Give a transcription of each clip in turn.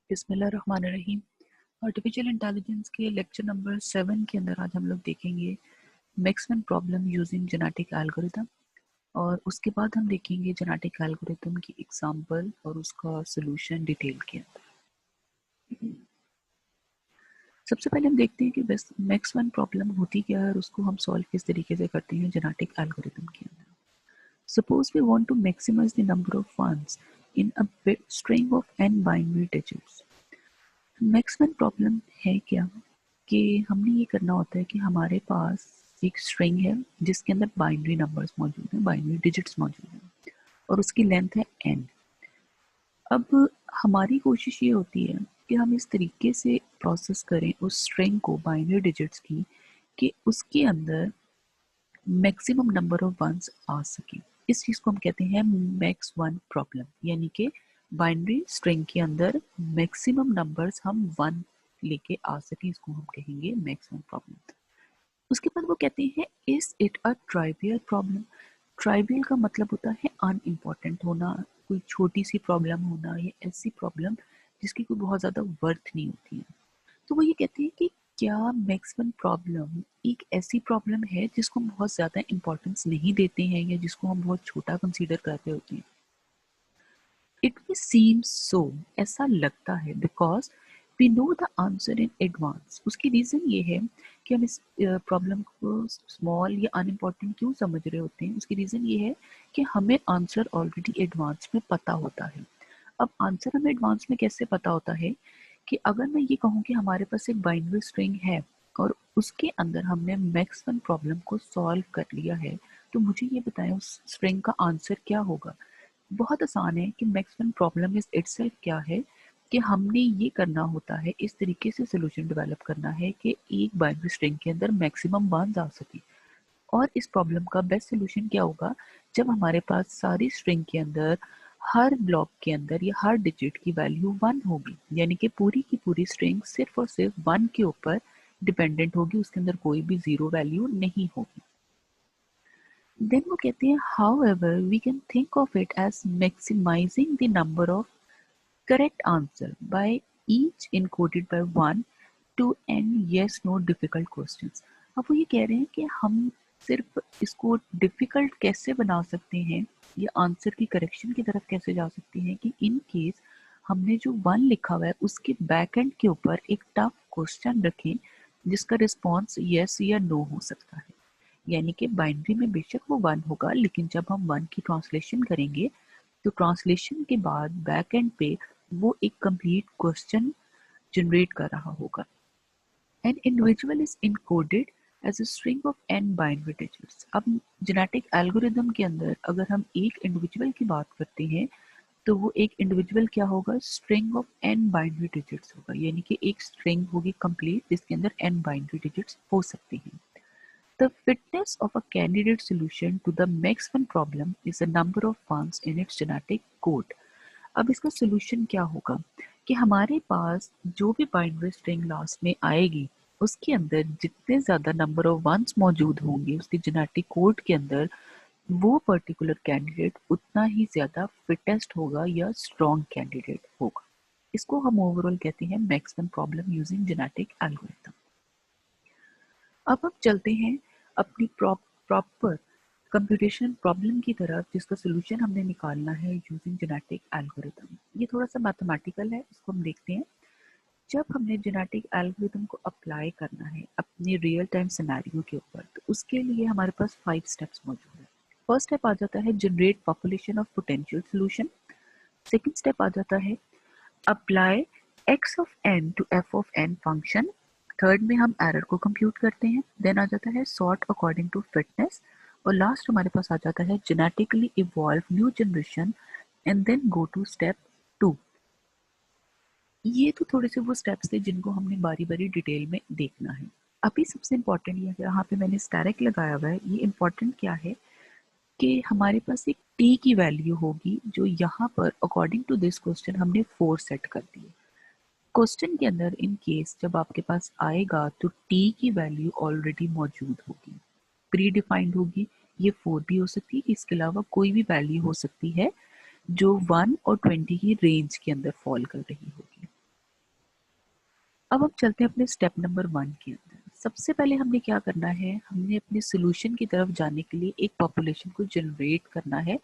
बिस्मिल्लाहिर्रहमानिर्रहीम। Artificial intelligence के lecture number 7 के अंदर आज हम लोग देखेंगे Maxwell problem using genetic algorithm, और उसके बाद हम देखेंगे जेनेटिक एल्गोरिथम की एग्जांपल और उसका सॉल्यूशन डिटेल के अंदर। सबसे पहले हम देखते हैं कि बस मैक्सवेल प्रॉब्लम होती क्या है और उसको हम सॉल्व किस तरीके से करते हैं जेनेटिक एल्गोरिथम के अंदर। Suppose we want to maximise the number of ones in a string of n binary digits. Maxwell problem है क्या कि हमने ये करना होता है कि हमारे पास एक स्ट्रिंग है जिसके अंदर बाइनरी नंबर्स मौजूद हैं, बाइनरी डिजिट्स मौजूद हैं, और उसकी लेंथ है n। अब हमारी कोशिश ये होती है कि हम इस तरीके से प्रोसेस करें उस स्ट्रिंग को, बाइनरी डिजिट्स की, कि उसके अंदर मैक्सिमम नंबर ऑफ वंस आ सके। इस चीज़ को हम कहते हैं मैक्स वन प्रॉब्लम, यानी कि बाइनरी स्ट्रिंग के अंदर मैक्सिमम नंबर्स हम वन लेके आ सके, इसको हम कहेंगे मैक्स वन प्रॉब्लम। उसके बाद वो कहते हैं is it a trivial problem. Trivial का मतलब होता है अनइम्पॉर्टेंट होना, कोई छोटी सी प्रॉब्लम होना, या ऐसी प्रॉब्लम जिसकी कोई बहुत ज़्यादा वर्थ नहीं होती है। तो वो ये कहते हैं कि क्या मैक्सवेल प्रॉब्लम एक ऐसी प्रॉब्लम है जिसको हम बहुत ज़्यादा इम्पोर्टेंस नहीं देते हैं या जिसको हम बहुत छोटा कंसीडर करते होते हैं। इट मे सीम सो, ऐसा लगता है, because we know the answer in advance. उसकी रीज़न ये है कि हम इस प्रॉब्लम को स्मॉल या अनइम्पॉर्टेंट क्यों समझ रहे होते हैं। उसकी रीज़न ये है कि हमें आंसर ऑलरेडी एडवांस में पता होता है। अब आंसर हमें एडवांस में कैसे पता होता है कि अगर मैं ये कहूँ कि हमारे पास एक बाइनरी स्ट्रिंग है और उसके अंदर हमने मैक्सवेल प्रॉब्लम को सॉल्व कर लिया है, तो मुझे ये बताएं उस स्ट्रिंग का आंसर क्या होगा। बहुत आसान है कि मैक्सवेल प्रॉब्लम इज इटसेल्फ क्या है कि हमने ये करना होता है, इस तरीके से सोल्यूशन डेवलप करना है कि एक बाइनरी स्ट्रिंग के अंदर मैक्सिमम वंस आ सके। और इस प्रॉब्लम का बेस्ट सोल्यूशन क्या होगा, जब हमारे पास सारी स्ट्रिंग के अंदर हर ब्लॉक के अंदर या हर डिजिट की वैल्यू वन होगी, यानी कि पूरी की पूरी स्ट्रिंग सिर्फ और सिर्फ वन के ऊपर डिपेंडेंट होगी, उसके अंदर कोई भी जीरो वैल्यू नहीं होगी। देन वो कहते हैं however we can think of it as maximizing the number of correct answer by each encoded by 1 to n yes no difficult questions। अब वो ये कह रहे हैं कि हम सिर्फ इसको डिफिकल्ट कैसे बना सकते हैं या आंसर की करेक्शन की तरफ कैसे जा सकते हैं कि इन केस हमने जो वन लिखा हुआ है उसके बैक एंड के ऊपर एक टफ क्वेश्चन रखें जिसका रिस्पॉन्स यस या नो हो सकता है। यानी कि बाइनरी में बेशक वो वन होगा, लेकिन जब हम वन की ट्रांसलेशन करेंगे तो ट्रांसलेशन के बाद बैक एंड पे वो एक कंप्लीट क्वेश्चन जनरेट कर रहा होगा। An individual is encoded as a string of n binary digits. अब जेनेटिक एल्गोरिदम के अंदर अगर हम एक इंडिविजुअल की बात करते हैं तो वो एक इंडिविजुअल क्या होगा, string of n binary digits होगा, यानी कि एक स्ट्रिंग होगी कंप्लीट जिसके अंदर n बाइनरी डिजिट्स हो सकती हैं। The fitness of a candidate solution to the Maxwell problem is the number of ones in its genetic code। अब इसका सोल्यूशन क्या होगा कि हमारे पास जो भी बाइनरी स्ट्रिंग लास्ट में आएगी उसके अंदर जितने ज़्यादा नंबर ऑफ वंस मौजूद होंगे उसके जेनेटिक कोड के अंदर, वो पर्टिकुलर कैंडिडेट उतना ही ज़्यादा फिटेस्ट होगा या स्ट्रॉन्ग कैंडिडेट होगा। इसको हम ओवरऑल कहते हैं Maxwell problem using genetic algorithm. अब हम चलते हैं अपनी प्रॉपर कंप्यूटेशन प्रॉब्लम की तरफ जिसका सोल्यूशन हमने निकालना है यूजिंग जेनेटिक एल्गोरिथम। ये थोड़ा सा मैथमेटिकल है, इसको हम देखते हैं। जब हमने जेनेटिक एल्गोरिथम को अप्लाई करना है अपने रियल टाइम सिनेरियो के ऊपर, तो उसके लिए हमारे पास 5 स्टेप्स मौजूद है। फर्स्ट स्टेप आ जाता है generate population of potential solution. Second step आ जाता है apply x of n to f of n function. Third में हम एरर को कंप्यूट करते हैं। देन आ जाता है सॉर्ट अकॉर्डिंग टू फिटनेस, और लास्ट हमारे पास आ जाता है genetically evolve new generation, and then go to step 2। ये तो थोड़े से वो स्टेप्स थे जिनको हमने बारी बारी डिटेल में देखना है। अभी सबसे इम्पोर्टेंट ये यहाँ पे मैंने स्टैरिक लगाया हुआ है, ये इम्पोर्टेंट क्या है कि हमारे पास एक t की वैल्यू होगी जो यहाँ पर अकॉर्डिंग टू दिस क्वेश्चन हमने 4 सेट कर दी है। क्वेश्चन के अंदर इन केस जब आपके पास आएगा तो t की वैल्यू ऑलरेडी मौजूद होगी, प्री डिफाइंड होगी। ये 4 भी हो सकती है, इसके अलावा कोई भी वैल्यू हो सकती है जो 1 और 20 की रेंज के अंदर फॉल कर रही होगी। अब हम चलते हैं अपने स्टेप नंबर 1 के अंदर। सबसे पहले हमने क्या करना है, हमने अपने सोल्यूशन की तरफ जाने के लिए एक पॉपुलेशन को जनरेट करना है,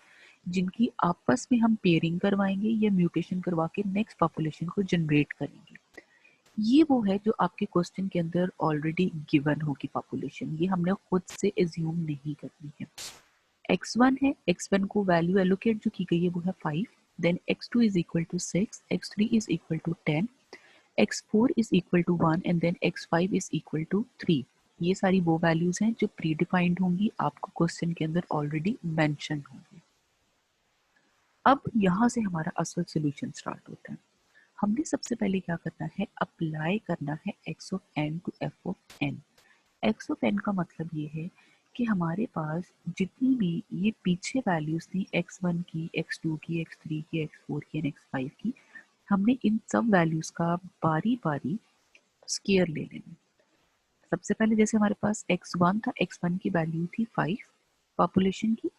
जिनकी आपस में हम पेयरिंग करवाएंगे या म्यूटेशन करवा के नेक्स्ट पॉपुलेशन को जनरेट करेंगे। ये वो है जो आपके क्वेश्चन के अंदर ऑलरेडी गिवन होगी पॉपुलेशन, ये हमने खुद से एज्यूम नहीं करनी है। x1 है, x1 को वैल्यू एलोकेट जो की गई है वो है 5, then x2 is equal to 6, x3 is equal to 10, x4 is equal to 1 and then x5 is equal to 3। ये सारी वो वैल्यूज हैं जो प्री डिफाइंड होंगी, आपको क्वेश्चन के अंदर ऑलरेडी मेंशन होंगी। अब यहाँ से हमारा असल सोल्यूशन स्टार्ट होता है। हमने सबसे पहले क्या करना है, अप्लाई करना है x of n to f of n। x of n का मतलब ये है कि हमारे पास जितनी भी ये पीछे वैल्यूज थी x1 की, x2 की, x3 की, x4 की एंड x5 की, हमने इन सब वैल्यूज का बारी बारी स्केयर ले लेना। सबसे पहले जैसे हमारे पास x1 था, x1 की वैल्यू थी 5 पॉपुलेशन की,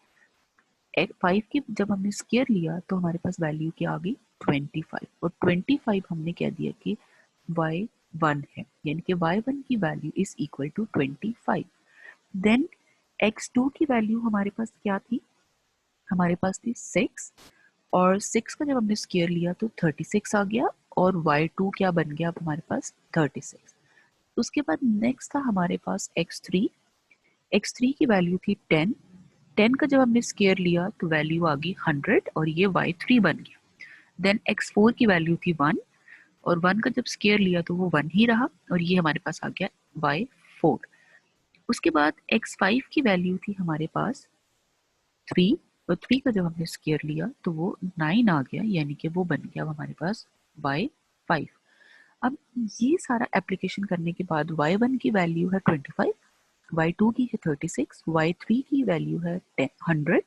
5 की जब हमने स्केयर लिया तो हमारे पास वैल्यू क्या आ गई 25, और 25 हमने कह दिया कि y1 है, यानी कि y1 की value is equal to 25। Then x2 की वैल्यू हमारे पास क्या थी, हमारे पास थी 6, और 6 का जब हमने स्केयर लिया तो 36 आ गया, और y2 क्या बन गया अब हमारे पास 36। उसके बाद नेक्स्ट था हमारे पास x3, x3 की वैल्यू थी 10, 10 का जब हमने स्केयर लिया तो वैल्यू आ गई 100 और ये y3 बन गया। देन x4 की वैल्यू थी 1, और 1 का जब स्केयर लिया तो वो 1 ही रहा, और ये हमारे पास आ गया y4। उसके बाद x5 की वैल्यू थी हमारे पास 3, और 3 का जब हमने स्केयर लिया तो वो 9 आ गया, यानी कि वो बन गया हमारे पास y5। अब ये सारा एप्लीकेशन करने के बाद y1 की वैल्यू है 25, y2 की है 36, y3 की वैल्यू है 100,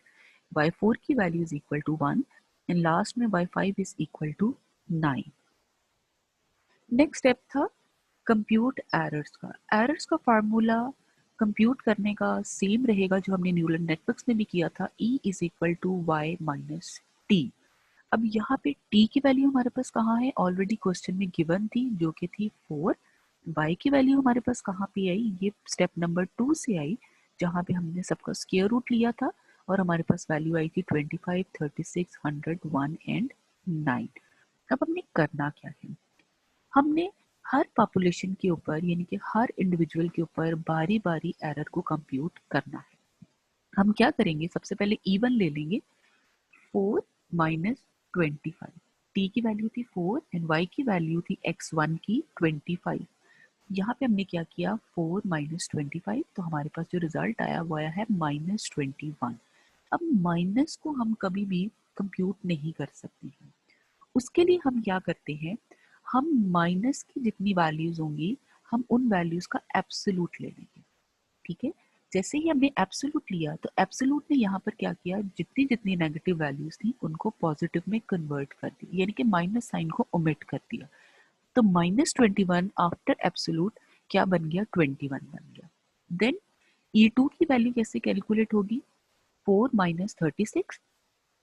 y4 की value is equal to 1 and last में y5 is equal to 9। Next step था कंप्यूट एरर्स का। एरर्स का फार्मूला कंप्यूट करने का सेम रहेगा जो हमने न्यूरल नेटवर्क्स में भी किया था, E is equal to Y minus T. अब यहाँ पे t की वैल्यू हमारे पास कहाँ है, ऑलरेडी क्वेश्चन में गिवन थी जो कि थी 4। y की वैल्यू हमारे पास कहाँ पे आई, ये स्टेप नंबर 2 से आई, जहाँ पे हमने सबका स्क्वायर रूट लिया था और हमारे पास वैल्यू आई थी 25, 36, 100, 1 एंड 9। अब हमने करना क्या है, हमने हर पॉपुलेशन के ऊपर यानी कि हर इंडिविजुअल के ऊपर बारी बारी एरर को कंप्यूट करना है। हम क्या करेंगे, सबसे पहले इवन ले लेंगे, 4 माइनस 25, t की वैल्यू थी 4 एंड y की वैल्यू थी x1 की 25। यहाँ पे हमने क्या किया, 4 माइनस 25, तो हमारे पास जो रिजल्ट आया वो आया है माइनस 21। अब माइनस को हम कभी भी कंप्यूट नहीं कर सकते हैं, उसके लिए हम क्या करते हैं, हम माइनस की जितनी वैल्यूज होंगी हम उन वैल्यूज का एब्सोल्यूट ले लेंगे। ठीक है, जैसे ही हमने एब्सोल्यूट लिया तो एब्सोल्यूट ने यहाँ पर क्या किया, जितनी जितनी नेगेटिव वैल्यूज थी उनको पॉजिटिव में कन्वर्ट कर दिया, यानी कि माइनस साइन को ओमिट कर दिया। तो माइनस 21 आफ्टर एब्सोल्यूट क्या बन गया, 21 बन गया। देन E2 की वैल्यू कैसे कैलकुलेट होगी, 4 माइनस 36,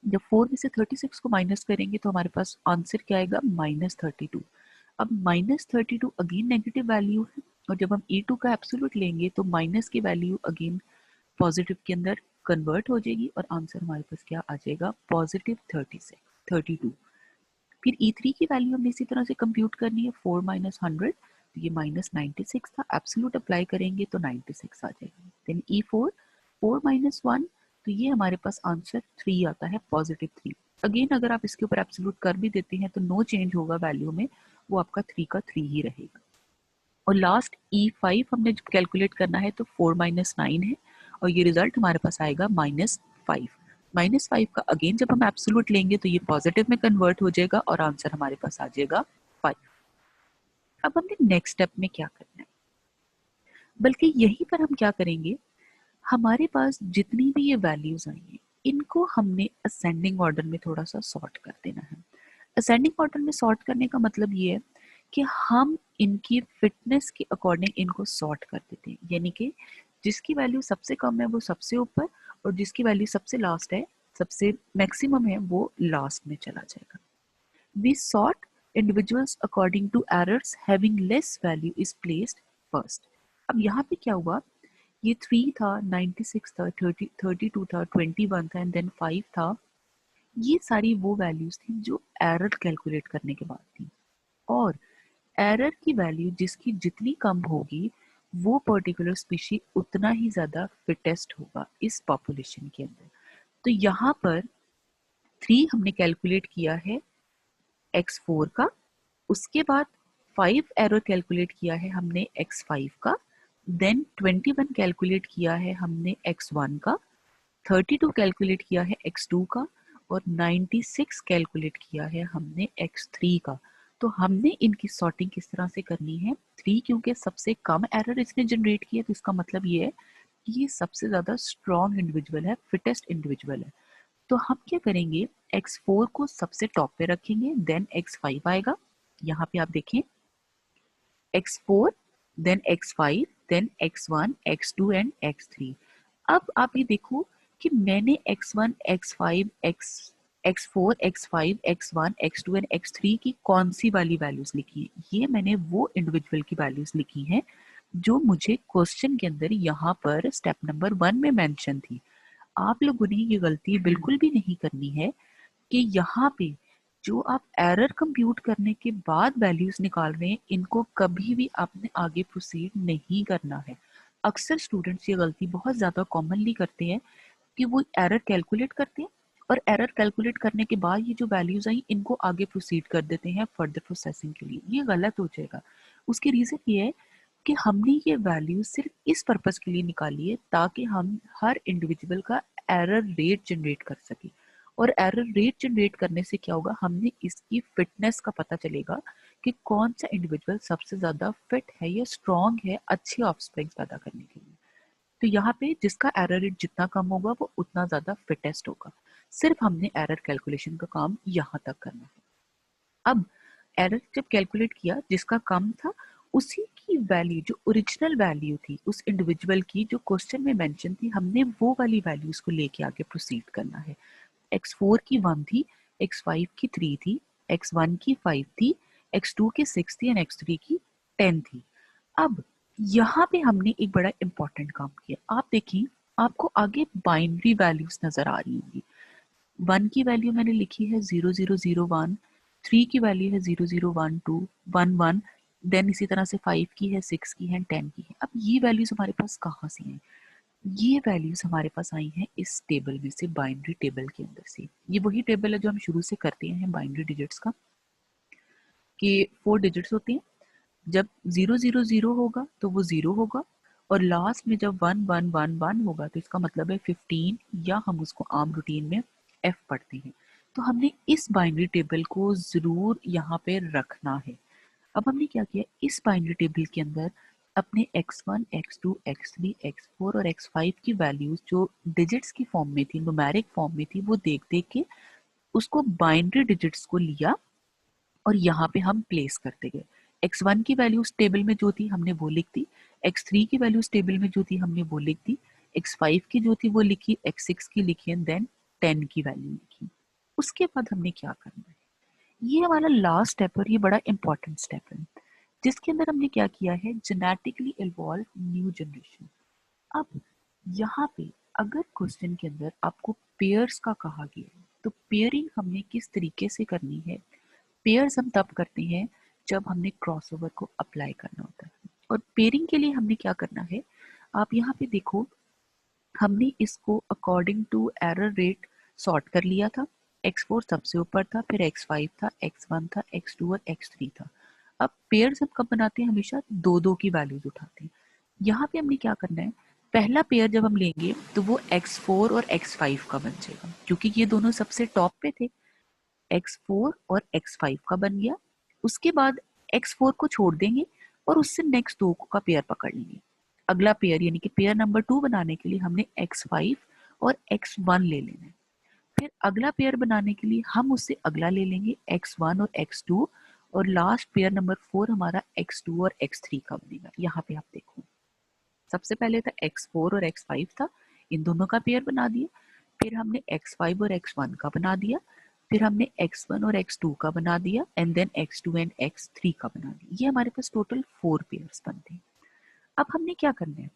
जब 4 में से 36 को माइनस करेंगे तो हमारे पास आंसर क्या आएगा, माइनस 32। अब माइनस 32 अगेन नेगेटिव वैल्यू है, और जब हम E2 का एब्सोल्यूट लेंगे तो माइनस की वैल्यू अगेन पॉजिटिव के अंदर कन्वर्ट हो जाएगी और आंसर हमारे पास क्या आ जाएगा, पॉजिटिव 36, 32। फिर E3 की वैल्यू हमने इसी तरह से कंप्यूट करनी है, 4 माइनस 100, तो ये माइनस 96 था, एब्सोल्यूट अप्लाई करेंगे तो 96 आ जाएगा। देन E4, 4 माइनस 1, तो ये हमारे पास आंसर 3 आता है, पॉजिटिव 3। अगेन अगर आप इसके ऊपर एब्सोल्यूट कर भी देते हैं तो नो चेंज होगा वैल्यू में, वो आपका 3 का 3 ही रहेगा। और लास्ट E5 हमने कैलकुलेट करना है तो 4 माइनस 9 है, और ये रिजल्ट हमारे पास आएगा माइनस 5। माइनस 5 का अगेन जब हम एब्सोल्यूट लेंगे तो ये पॉजिटिव में कन्वर्ट हो जाएगा और आंसर हमारे पास आ जाएगा 5। अब हमने नेक्स्ट स्टेप में क्या करना है, बल्कि यहीं पर हम क्या करेंगे, हमारे पास जितनी भी ये वैल्यूज आई हैं इनको हमने असेंडिंग ऑर्डर में थोड़ा सा सॉर्ट कर देना है। असेंडिंग ऑर्डर में सॉर्ट करने का मतलब ये है कि हम इनकी फिटनेस के अकॉर्डिंग इनको सॉर्ट कर देते हैं, यानी कि जिसकी वैल्यू सबसे कम है वो सबसे ऊपर, और जिसकी वैल्यू सबसे लास्ट है, सबसे मैक्सिमम है, वो लास्ट में चला जाएगा। We sort individuals according to errors having less value is placed first. अब यहाँ पे क्या हुआ, ये 3 था, 96 था, 32 था, 21 था एंड देन 5 था। ये सारी वो वैल्यूज थी जो एरर कैलकुलेट करने के बाद थी, और एरर की वैल्यू जिसकी जितनी कम होगी वो पर्टिकुलर स्पीशी उतना ही ज्यादा फिटेस्ट होगा इस पॉपुलेशन के अंदर। तो यहाँ पर 3 हमने कैलकुलेट किया है x4 का, उसके बाद 5 एरर कैलकुलेट किया है हमने x5 का, देन 21 कैलकुलेट किया है हमने x1 का, 32 कैलकुलेट किया है x2 का, और 96 कैलकुलेट किया है हमने x3 का। तो हमने इनकी सॉर्टिंग किस तरह से करनी है, 3 क्योंकि सबसे कम एरर इसने जनरेट किया, तो इसका मतलब ये है कि ये सबसे ज्यादा स्ट्रॉन्ग इंडिविजुअल है, फिटेस्ट इंडिविजुअल है। तो हम क्या करेंगे, x4 को सबसे टॉप पे रखेंगे, देन x5 आएगा। यहाँ पे आप देखें x4, then x5, then x1, x2 and x3। अब आप ये देखो कि मैंने x1, x5, x4, x5, x1, x2 and x3 की कौन सी वाली वैल्यूज लिखी है। ये मैंने वो इंडिविजुअल की वैल्यूज लिखी हैं जो मुझे क्वेश्चन के अंदर यहाँ पर स्टेप नंबर 1 में मेंशन थी। आप लोगों ने ये गलती बिल्कुल भी नहीं करनी है कि यहाँ पे जो आप एरर कंप्यूट करने के बाद वैल्यूज निकाल रहे हैं, इनको कभी भी आपने आगे प्रोसीड नहीं करना है। अक्सर स्टूडेंट्स ये गलती बहुत ज्यादा कॉमनली करते हैं कि वो एरर कैलकुलेट करते हैं और एरर कैलकुलेट करने के बाद ये जो वैल्यूज आई इनको आगे प्रोसीड कर देते हैं फर्दर प्रोसेसिंग के लिए। ये गलत हो जाएगा। उसकी रीजन ये है कि हमने ये वैल्यू सिर्फ इस पर्पस के लिए निकाली है ताकि हम हर इंडिविजुअल का एरर रेट जनरेट कर सके, और एरर रेट जनरेट करने से क्या होगा, हमने इसकी फिटनेस का पता चलेगा कि कौन सा इंडिविजुअल सबसे ज्यादा फिट है या स्ट्रॉन्ग है अच्छे ऑफस्प्रिंग पैदा करने के लिए। तो यहाँ पे जिसका एरर रेट जितना कम होगा वो उतना ज्यादा फिटेस्ट होगा। सिर्फ हमने एरर कैलकुलेशन का काम यहाँ तक करना है। अब एरर जब कैलकुलेट किया जिसका कम था, उसी की वैल्यू जो ओरिजिनल वैल्यू थी उस इंडिविजुअल की जो क्वेश्चन में मेंशन थी, हमने वो वाली वैल्यूज को लेके आगे प्रोसीड करना है। x4 की 1 थी, x5 की 3 थी, x1 की 5 थी, x2 की 6 थी एंड x3 की 10 थी। अब यहाँ पे हमने एक बड़ा इंपॉर्टेंट काम किया। आप देखिए आपको आगे बाइनरी वैल्यूज नजर आ रही होंगी। 1 की वैल्यू मैंने लिखी है 0001, 3 की वैल्यू है 0012, 11, देन इसी तरह से 5 की है, 6 की है, 10 की है। अब ये वैल्यूज हमारे पास कहाँ से हैं? ये वैल्यूज हमारे पास आई हैं इस टेबल में से, बाइनरी टेबल के अंदर से। ये वही टेबल है जो हम शुरू से करते हैं बाइनरी डिजिट्स का, कि 4 डिजिट्स होते हैं। जब 000 होगा तो वो 0 होगा, और लास्ट में जब 1111 होगा तो इसका मतलब है 15, या हम उसको आम रूटीन में f पढ़ते हैं। तो हमने इस बाइनरी टेबल को जरूर यहाँ पे रखना है। अब हमने क्या किया, इस बाइनरी टेबल के अंदर अपने x1, x2, x3, x4 और x5 की वैल्यूज जो डिजिट्स की फॉर्म में थी, न्यूमेरिक फॉर्म में थी, वो देख देख के उसको बाइनरी डिजिट्स को लिया और यहाँ पे हम प्लेस करते गए। x1 की वैल्यूज टेबल में जो थी हमने वो लिख दी, x3 की वैल्यूज टेबल में जो थी हमने वो लिख दी, x5 की जो थी वो लिखी, x6 की लिखी एंड देन 10 की वैल्यू लिखी। उसके बाद हमने क्या करना है, ये हमारा लास्ट स्टेप और ये बड़ा इंपॉर्टेंट स्टेप है, जिसके अंदर हमने क्या किया है, जेनेटिकली इवॉल्व न्यू जनरेशन। अब यहाँ पे अगर क्वेश्चन के अंदर आपको पेयर्स का कहा गया है, तो पेयरिंग हमने किस तरीके से करनी है। पेयर्स हम तब करते हैं जब हमने क्रॉसओवर को अप्लाई करना होता है, और पेयरिंग के लिए हमने क्या करना है, आप यहाँ पे देखो हमने इसको according to error rate sort कर लिया था। x4 सबसे ऊपर था, फिर x5 था, x1 था, x2 और x3 था। अब पेयर्स हम कब बनाते हैं, हमेशा दो दो की वैल्यूज उठाते हैं। यहाँ पे हमने क्या करना है, पहला पेयर जब हम लेंगे तो वो x4 और x5 का बन जाएगा, क्योंकि ये दोनों सबसे टॉप पे थे। x4 और x5 का बन गया। उसके बाद x4 को छोड़ देंगे और उससे नेक्स्ट दो का पेयर पकड़ लेंगे। अगला पेयर यानी कि पेयर नंबर 2 बनाने के लिए हमने x5 और x1 ले लेना है। फिर अगला पेयर बनाने के लिए हम उससे अगला ले लेंगे x1 और x2, और लास्ट पेयर नंबर 4 हमारा x2 और x3 का बनेगा। यहाँ पे आप देखो सबसे पहले था x4 और x5 था, इन दोनों का पेयर बना दिया। फिर हमने x5 और x1 का बना दिया। फिर हमने x1 और x2 का बना दिया and then x2 and x3 का बना दिया। ये हमारे पास टोटल 4 पेयर्स बनते हैं। अब हमने क्या करना है,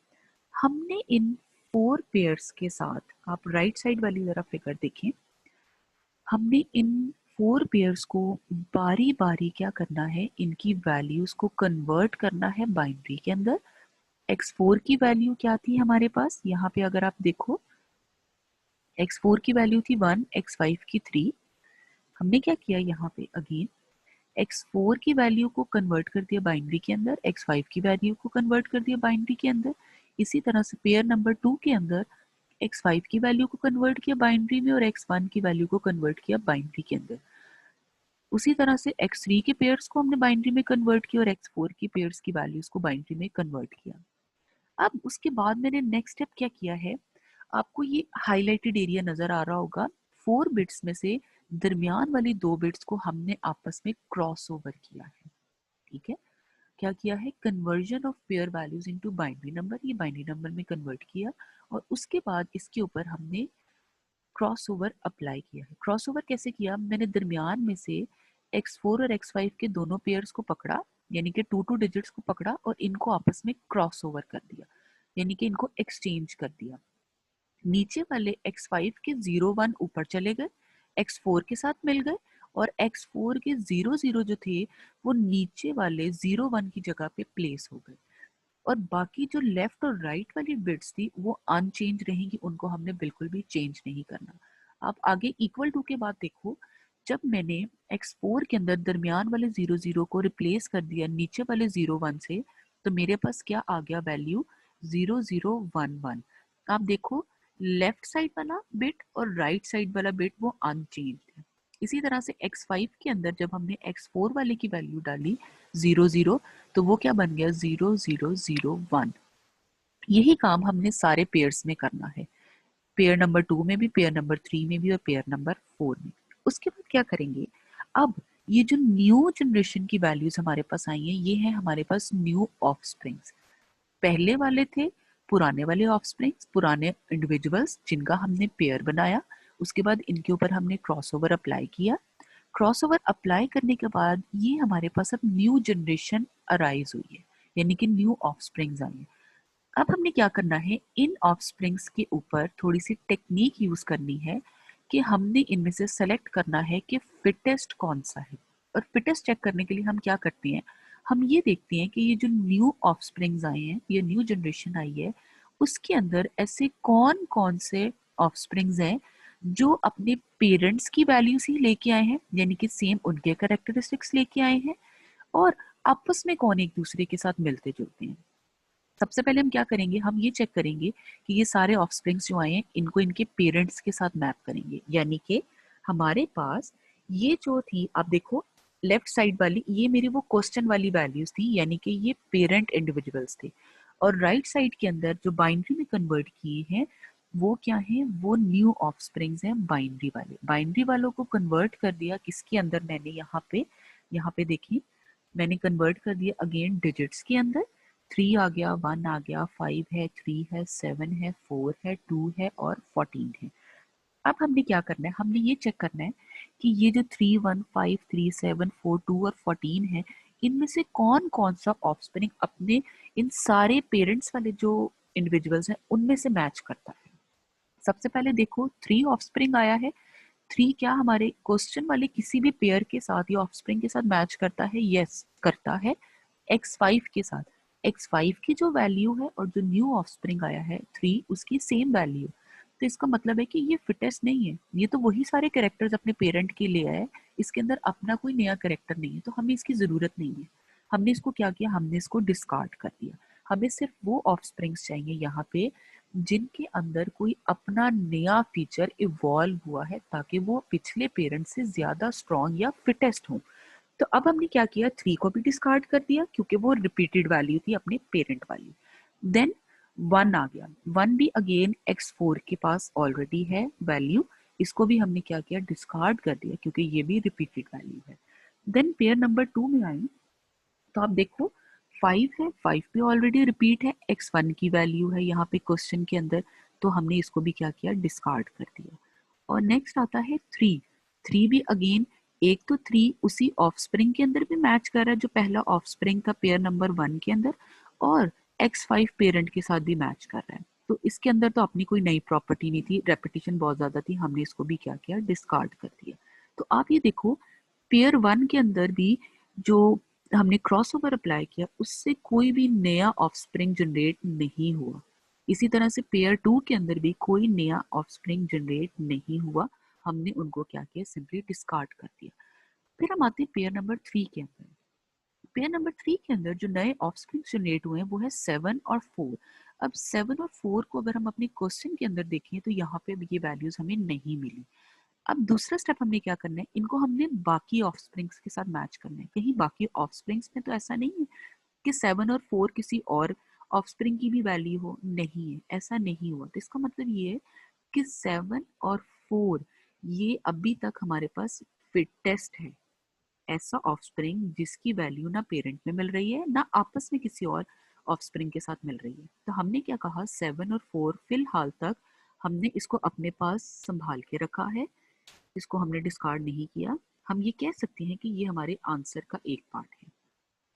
हमने इन 4 पेयर्स के साथ, आप राइट साइड वाली जरा फिगर देखें, हमने इन 4 पेयर्स को बारी बारी क्या करना है, इनकी वैल्यूज को कन्वर्ट करना है बाइनरी के अंदर। x4 की वैल्यू क्या थी हमारे पास, यहाँ पे अगर आप देखो x4 की वैल्यू थी 1, x5 की 3। हमने क्या किया यहाँ पे, अगेन x4 की वैल्यू को कन्वर्ट कर दिया बाइनरी के अंदर, x5 की वैल्यू को कन्वर्ट कर दिया बाइनरी के अंदर। इसी तरह से पेयर नंबर 2 के अंदर x5 की वैल्यू को कन्वर्ट किया बाइनरी में और x1 की वैल्यू को कन्वर्ट किया बाइनरी के अंदर। उसी तरह से x3 के पेयर्स को हमने बाइनरी में कन्वर्ट किया और x4 की पेयर्स की वैल्यूज को बाइनरी में कन्वर्ट किया। अब उसके बाद मैंने नेक्स्ट स्टेप क्या किया है, आपको ये हाईलाइटेड एरिया नजर आ रहा होगा, 4 बिट्स में से दरमियान वाली 2 बिट्स को हमने आपस में क्रॉस ओवर किया है। ठीक है, क्या किया है, conversion of pair values into binary number, ये बाइनरी नंबर में कन्वर्ट किया और उसके बाद इसके ऊपर हमने क्रॉस ओवर अप्लाई किया है। क्रॉस ओवर कैसे किया, मैंने दरमियान में से x4 और x5 के दोनों पेयर्स को पकड़ा, यानी कि 2 डिजिट्स को पकड़ा और इनको आपस में क्रॉस ओवर कर दिया, यानी कि इनको एक्सचेंज कर दिया। नीचे वाले x5 के 0 1 ऊपर चले गए, x4 के साथ मिल गए और x4 के 0 0 जो थे वो नीचे वाले 0 1 की जगह पे प्लेस हो गए और बाकी जो लेफ्ट और राइट वाली बिट्स थी वो अनचेंज रहेंगी, उनको हमने बिल्कुल भी चेंज नहीं करना। आप आगे इक्वल टू के बाद देखो, जब मैंने x4 के अंदर दरमियान वाले 0 0 को रिप्लेस कर दिया नीचे वाले 0 1 से, तो मेरे पास क्या आ गया, वैल्यू 0 0 1 1। आप देखो लेफ्ट साइड वाला बिट और राइट साइड वाला बिट वो अनचेंज है। इसी तरह से x5 के अंदर जब हमने x4 वाले की वैल्यू डाली 0 0, तो वो क्या बन गया 0 0 0 1। यही काम हमने सारे पेयर्स में करना है, पेयर नंबर 2 में भी, पेयर नंबर 3 में भी और पेयर नंबर 4 में। उसके बाद क्या करेंगे, अब ये जो न्यू जनरेशन की वैल्यूज हमारे पास आई हैं, ये है हमारे पास न्यू ऑफस्प्रिंग्स। पहले वाले थे पुराने वाले ऑफस्प्रिंग्स, पुराने इंडिविजुअल्स जिनका हमने पेयर बनाया, उसके बाद इनके ऊपर हमने क्रॉसओवर अप्लाई किया। क्रॉसओवर अप्लाई करने के बाद ये हमारे पास अब न्यू जनरेशन अराइज हुई है, यानी कि न्यू ऑफस्प्रिंग्स आई है। अब हमने क्या करना है, इन ऑफस्प्रिंग्स के ऊपर थोड़ी सी टेक्निक यूज करनी है कि हमने इनमें से सेलेक्ट करना है कि फिटेस्ट कौन सा है। और फिटेस्ट चेक करने के लिए हम क्या करते हैं, हम ये देखते हैं कि ये जो न्यू ऑफस्प्रिंग्स आए हैं, ये न्यू जनरेशन आई है, उसके अंदर ऐसे कौन कौन से ऑफस्प्रिंग्स हैं जो अपने पेरेंट्स की वैल्यूज ही लेके आए हैं, यानी कि सेम उनके कैरेक्टरिस्टिक्स लेके आए हैं, और आपस में कौन एक दूसरे के साथ मिलते जुलते हैं। सबसे पहले हम क्या करेंगे, हम ये चेक करेंगे कि ये सारे ऑफस्प्रिंग्स जो आए हैं इनको इनके पेरेंट्स के साथ मैप करेंगे। यानी कि हमारे पास ये जो थी, आप देखो लेफ्ट साइड वाली, ये मेरी वो क्वेश्चन वाली वैल्यूज थी, यानी कि ये पेरेंट इंडिविजुअल्स थे। और राइट साइड के अंदर जो बाइनरी में कन्वर्ट किए हैं वो क्या है, वो न्यू ऑफस्प्रिंग्स हैं बाइनरी वाले। बाइनरी वालों को कन्वर्ट कर दिया किसके अंदर, मैंने यहाँ पे देखिए, मैंने कन्वर्ट कर दिया अगेन डिजिट्स के अंदर। 3 आ गया, 1 आ गया, 5 है, 3 है, 7 है, 4 है, 2 है और 14 है। अब हमने क्या करना है, हमने ये चेक करना है कि ये जो 3 1 5 3 7 4 2 और 14 है, इनमें से कौन कौन सा ऑफस्प्रिंग अपने इन सारे पेरेंट्स वाले जो इंडिविजुअल्स हैं उनमें से मैच करता है। सबसे पहले देखो 3 ऑफस्प्रिंग आया है, 3 क्या हमारे क्वेश्चन वाले किसी भी पेयर के साथ या ऑफस्प्रिंग के साथ मैच करता है, यस करता है x5 के साथ। x5 की जो वैल्यू है और जो न्यू ऑफस्प्रिंग आया है 3, उसकी सेम वैल्यू, तो इसका मतलब है कि ये फिटेस्ट नहीं है, ये तो वही सारे कैरेक्टर्स अपने पेरेंट के लिए आया है, इसके अंदर अपना कोई नया कैरेक्टर नहीं है, तो हमें इसकी जरूरत नहीं है। हमने इसको क्या किया, हमने इसको डिस्कार्ड कर दिया। हमें सिर्फ वो ऑफस्प्रिंग्स चाहिए यहाँ पे जिनके अंदर कोई अपना नया फीचर इवॉल्व हुआ है, ताकि वो पिछले पेरेंट से ज्यादा स्ट्रॉन्ग या फिटेस्ट हो। तो अब हमने क्या किया, 3 को भी डिस्कार्ड कर दिया क्योंकि वो रिपीटेड वैल्यू थी अपने पेरेंट वाली। देन 1 आ गया, 1 भी अगेन x4 के पास ऑलरेडी है वैल्यू, इसको भी हमने क्या किया, डिस्कार्ड कर दिया क्योंकि ये भी रिपीटेड वैल्यू है। देन पेयर नंबर 2 में आई, तो आप देखो 5 है, 5 भी ऑलरेडी रिपीट है, x1 की वैल्यू है यहाँ पे क्वेश्चन के अंदर, तो हमने इसको भी क्या किया, डिस्कार्ड कर दिया। और नेक्स्ट आता है 3, 3 भी अगेन, एक तो 3 उसी ऑफस्प्रिंग के अंदर भी मैच कर रहा है जो पहला ऑफस्प्रिंग था पेयर नंबर 1 के अंदर, और x5 पेरेंट के साथ भी मैच कर रहा है। तो इसके अंदर तो अपनी कोई नई प्रॉपर्टी नहीं थी, रेपिटेशन बहुत ज्यादा थी, हमने इसको भी क्या किया, डिस्कार्ड कर दिया। तो आप ये देखो पेयर 1 के अंदर भी जो हमने क्रॉसओवर अप्लाई किया उससे कोई भी नया ऑफस्प्रिंग जनरेट नहीं हुआ। इसी तरह से पेयर 2 के अंदर भी कोई नया ऑफस्प्रिंग जनरेट नहीं हुआ, हमने उनको क्या किया, सिंपली डिस्कार्ड कर दिया। फिर हम आते हैं पेयर नंबर 3 के अंदर। पेयर नंबर 3 के अंदर जो नए ऑफस्प्रिंग जनरेट हुए हैं वो है 7 और 4। अब 7 और 4 को अगर हम अपने क्वेश्चन के अंदर देखें तो यहाँ पे ये वैल्यूज हमें नहीं मिली। अब दूसरा स्टेप हमने क्या करना है, इनको हमने बाकी ऑफस्प्रिंग्स के साथ मैच करना है। कहीं बाकी ऑफस्प्रिंग्स में तो ऐसा नहीं है कि 7 और 4 किसी और ऑफस्प्रिंग की भी वैल्यू हो, नहीं है, ऐसा नहीं हुआ। तो इसका मतलब ये है कि 7 और 4 ये अभी तक हमारे पास फिटेस्ट है, ऐसा ऑफस्प्रिंग जिसकी वैल्यू ना पेरेंट में मिल रही है ना आपस में किसी और ऑफस्प्रिंग के साथ मिल रही है। तो हमने क्या कहा, 7 और 4 फिलहाल तक हमने इसको अपने पास संभाल के रखा है, इसको हमने डिस्कार्ड नहीं किया। हम ये कह सकते हैं कि ये हमारे आंसर का एक पार्ट है।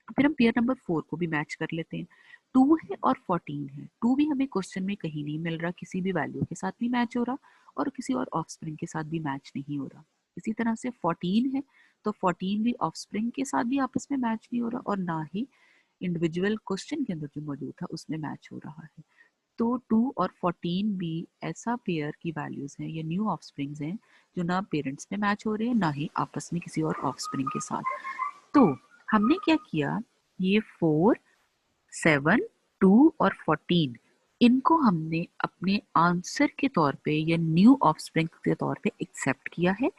फिर हम पेयर नंबर 4 को भी मैच कर लेते हैं। 2 है और 14 है। 2 भी हमें क्वेश्चन में कहीं नहीं मिल रहा, किसी भी वैल्यू के साथ नहीं मैच हो रहा और किसी और ऑफस्प्रिंग के साथ भी मैच नहीं हो रहा। इसी तरह से 14 है, तो 14 भी ऑफस्प्रिंग के साथ भी आपस में मैच नहीं हो रहा और ना ही इंडिविजुअल क्वेश्चन के अंदर जो मौजूद था उसमें मैच हो रहा है। तो 2 और 14 भी ऐसा पेयर की वैल्यूज हैं या न्यू ऑफस्प्रिंग्स हैं जो ना पेरेंट्स में मैच हो रहे हैं ना ही आपस में किसी और ऑफस्प्रिंग के साथ। तो हमने क्या किया, ये 4, 7, 2 और 14 इनको हमने अपने आंसर के तौर पे या न्यू ऑफस्प्रिंग के तौर पे एक्सेप्ट किया है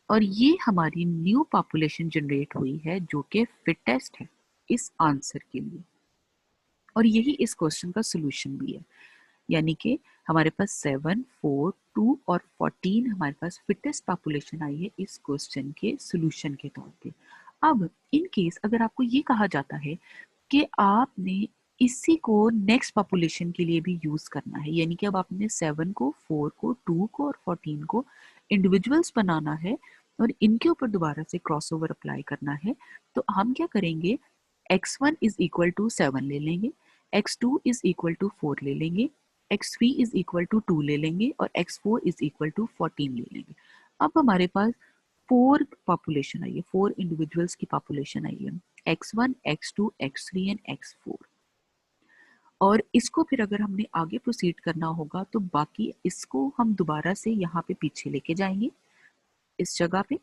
और ये हमारी न्यू पॉपुलेशन जनरेट हुई है जो कि फिटेस्ट है इस आंसर के लिए। और यही इस क्वेश्चन का सोल्यूशन भी है, यानी कि हमारे पास 7, 4, 2 और 14 हमारे पास फिटेस्ट पॉपुलेशन आई है इस क्वेश्चन के सोल्यूशन के तौर पे। अब इन केस अगर आपको ये कहा जाता है कि आपने इसी को नेक्स्ट पॉपुलेशन के लिए भी यूज करना है, यानी कि अब आपने 7 को, 4 को, 2 को और 14 को इंडिविजुअल्स बनाना है और इनके ऊपर दोबारा से क्रॉसओवर अप्लाई करना है, तो हम क्या करेंगे, x1 इज इक्वल टू 7 ले लेंगे, x2 इज इक्वल टू 4 ले लेंगे, x3 इज इक्वल टू 2 ले लेंगे और x4 इज इक्वल टू 14 ले लेंगे। अब हमारे पास 4 पॉपुलेशन आई है, 4 इंडिविजुअल्स की पॉपुलेशन आई है, x1, x2, x3 and x4। और इसको फिर अगर हमने आगे प्रोसीड करना होगा तो बाकी इसको हम दोबारा से यहाँ पे पीछे लेके जाएंगे, इस जगह पे,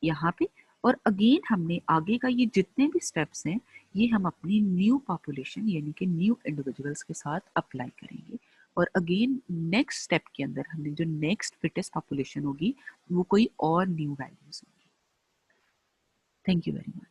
यहाँ पे, और अगेन हमने आगे का ये जितने भी स्टेप्स हैं ये हम अपनी न्यू पॉपुलेशन यानी कि न्यू इंडिविजुअल्स के साथ अप्लाई करेंगे और अगेन नेक्स्ट स्टेप के अंदर हमने जो नेक्स्ट फिटेस्ट पॉपुलेशन होगी वो कोई और न्यू वैल्यूज होगी। Thank you very much.